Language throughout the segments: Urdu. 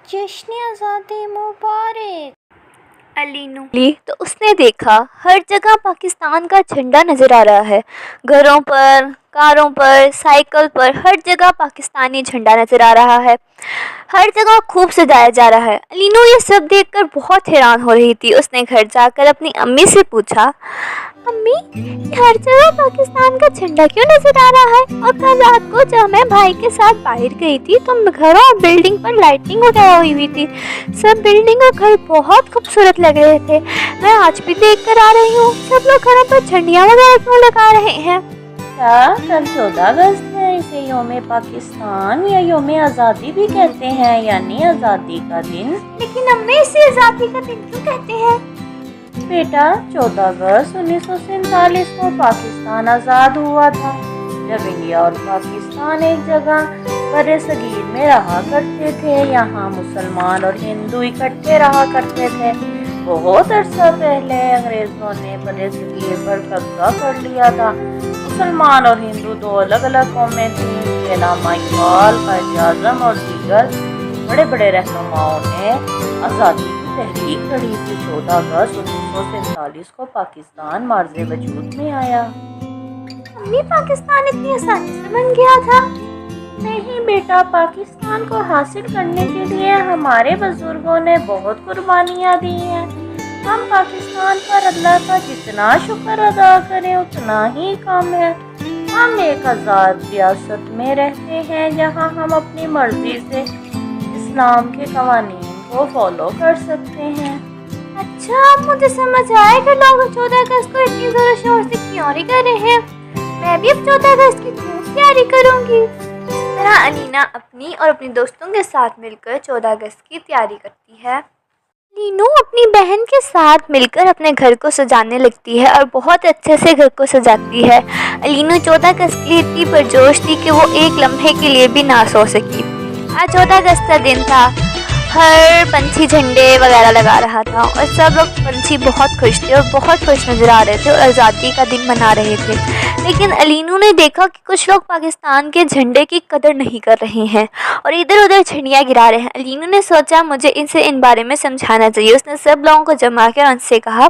جشن آزادی مبارک۔ علینو تو اس نے دیکھا ہر جگہ پاکستان کا جھنڈا نظر آ رہا ہے، گھروں پر، کاروں پر، سائیکل پر، ہر جگہ پاکستانی جھنڈا نظر آ رہا ہے، ہر جگہ خوب سجایا جا رہا ہے۔ علینو یہ سب دیکھ کر بہت حیران ہو رہی تھی۔ اس نے گھر جا کر اپنی امی سے پوچھا، امی یہ ہر جگہ پاکستان کا جھنڈا کیوں نظر آ رہا ہے؟ اور کل رات کو جب میں بھائی کے ساتھ باہر گئی تھی تو گھروں اور بلڈنگ پر لائٹنگ وغیرہ ہوئی تھی، سب بلڈنگ اور گھر بہت خوبصورت لگ رہے تھے۔ میں آج بھی دیکھ کر آ رہی ہوں، سب لوگ گھروں پر جھنڈیاں وغیرہ کیوں لگا رہے ہیں؟ کیا کل 14 اگست ہے؟ اسے یوم پاکستان یا یوم آزادی بھی کہتے ہیں، یعنی آزادی کا دن۔ لیکن امی اسے آزادی کا دن کیوں کہتے ہیں؟ بیٹا 14 اگست 1947 کو پاکستان آزاد ہوا تھا، جب انڈیا اور پاکستان ایک جگہ بر صغیر میں رہا کرتے تھے۔ یہاں مسلمان اور ہندو اکٹھے رہا کرتے تھے۔ بہت عرصہ پہلے انگریزوں نے بر صغیر پر قبضہ کر لیا تھا۔ مسلمان اور ہندو دو الگ الگ قومیں تھیں۔ اس کے علاوہ اقبال، قائد اعظم اور دیگر بڑے بڑے رہنماؤں نے آزادی کی تحریک لڑی تھی۔ 14 اگست 1947 کو پاکستان مارز وجود میں آیا۔ امی پاکستان اتنی آسانی سے بن گیا تھا؟ نہیں بیٹا، پاکستان کو حاصل کرنے کے لیے ہمارے بزرگوں نے بہت قربانیاں دی ہیں۔ ہم پاکستان پر اللہ کا جتنا شکر ادا کریں اتنا ہی کم ہے۔ ہم ایک آزاد ریاست میں رہتے ہیں جہاں ہم اپنی مرضی سے اسلام کے قوانین کو فالو کر سکتے ہیں۔ اچھا، اب مجھے سمجھ آیا کہ لوگ 14 اگست کو اتنی زور شور سے کیوں نہیں کر رہے ہیں۔ میں بھی اب 14 اگست کی خوب تیاری کروں گی۔ اس طرح علینا اپنی اور اپنے دوستوں کے ساتھ مل کر 14 اگست کی تیاری کرتی ہے۔ علینو اپنی بہن کے ساتھ مل کر اپنے گھر کو سجانے لگتی ہے اور بہت اچھے سے گھر کو سجاتی ہے۔ علینو 14 اگست کے لیے اتنی پرجوش تھی کہ وہ ایک لمحے کے لیے بھی نہ سو سکی۔ آج 14 اگست کا دن تھا، ہر پنچھی جھنڈے وغیرہ لگا رہا تھا اور سب لوگ پنچھی بہت خوش تھے اور بہت خوش نظر آ رہے تھے اور آزادی کا دن منا رہے تھے۔ لیکن علینو نے دیکھا کہ کچھ لوگ پاکستان کے جھنڈے کی قدر نہیں کر رہے ہیں اور ادھر ادھر جھنڈیاں گرا رہے ہیں۔ علینو نے سوچا مجھے ان بارے میں سمجھانا چاہیے۔ اس نے سب لوگوں کو جمع کر ان سے کہا،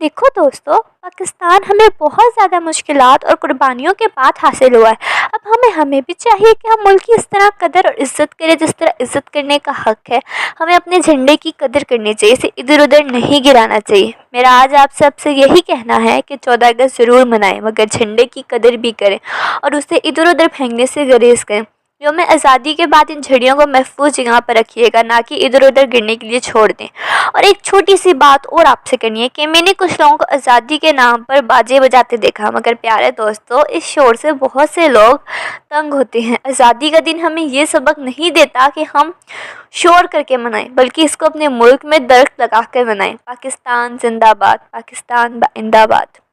دیکھو دوستو، پاکستان ہمیں بہت زیادہ مشکلات اور قربانیوں کے بعد حاصل ہوا ہے۔ اب ہمیں بھی چاہیے کہ ہم ملک کی اس طرح قدر اور عزت کریں جس طرح عزت کرنے کا حق ہے۔ ہمیں اپنے جھنڈے کی قدر کرنی چاہیے، اسے ادھر ادھر نہیں گرانا چاہیے۔ میرا آج آپ سب سے یہی کہنا ہے کہ 14 اگست ضرور منائیں، مگر جھنڈے کی قدر بھی کریں اور اسے ادھر ادھر پھینکنے سے گریز کریں۔ یوم آزادی کے بعد ان جھنڈیوں کو محفوظ جگہ پر رکھیے گا، نہ کہ ادھر ادھر گرنے کے لیے چھوڑ دیں۔ اور ایک چھوٹی سی بات اور آپ سے کرنی ہے کہ میں نے کچھ لوگوں کو آزادی کے نام پر باجے بجاتے دیکھا، مگر پیارے دوستو اس شور سے بہت سے لوگ تنگ ہوتے ہیں۔ آزادی کا دن ہمیں یہ سبق نہیں دیتا کہ ہم شور کر کے منائیں، بلکہ اس کو اپنے ملک میں درخت لگا کر منائیں۔ پاکستان زندہ باد، پاکستان زندہ باد۔